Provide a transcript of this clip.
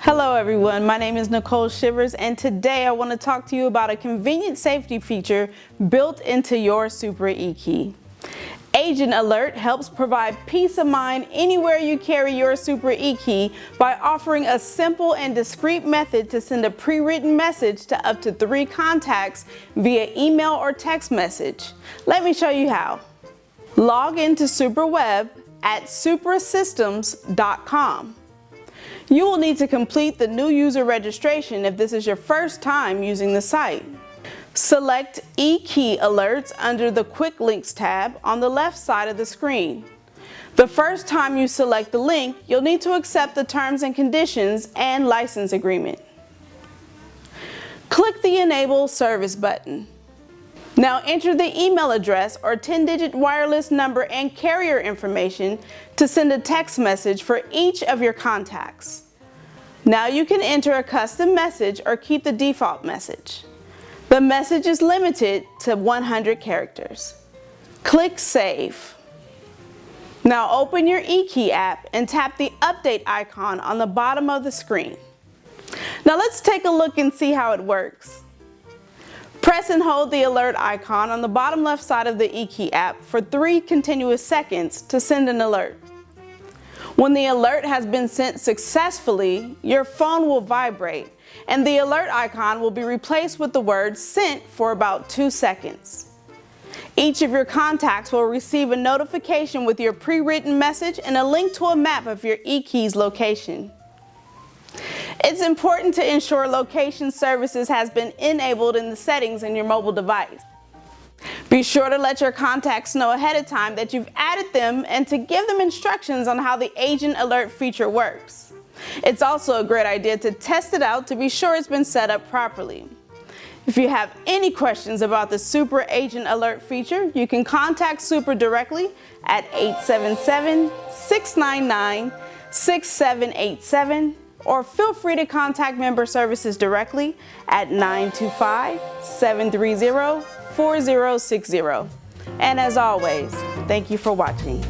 Hello everyone, my name is Nicole Shivers, and today I want to talk to you about a convenient safety feature built into your Supra eKEY. Agent Alert helps provide peace of mind anywhere you carry your Supra eKEY by offering a simple and discreet method to send a pre-written message to up to 3 contacts via email or text message. Let me show you how. Log into Supra Web at suprasystems.com. You will need to complete the new user registration if this is your first time using the site. Select eKEY Alerts under the Quick Links tab on the left side of the screen. The first time you select the link, you'll need to accept the terms and conditions and license agreement. Click the Enable Service button. Now enter the email address or 10-digit wireless number and carrier information to send a text message for each of your contacts. Now you can enter a custom message or keep the default message. The message is limited to 100 characters. Click Save. Now open your eKEY app and tap the update icon on the bottom of the screen. Now let's take a look and see how it works. Press and hold the alert icon on the bottom left side of the eKEY app for 3 continuous seconds to send an alert. When the alert has been sent successfully, your phone will vibrate and the alert icon will be replaced with the word "sent" for about 2 seconds. Each of your contacts will receive a notification with your pre-written message and a link to a map of your eKEY's location. It's important to ensure location services has been enabled in the settings in your mobile device. Be sure to let your contacts know ahead of time that you've added them and to give them instructions on how the Agent Alert feature works. It's also a great idea to test it out to be sure it's been set up properly. If you have any questions about the Supra Agent Alert feature, you can contact Supra directly at 877-699-6787. or feel free to contact member services directly at 925-730-4060. And as always, thank you for watching.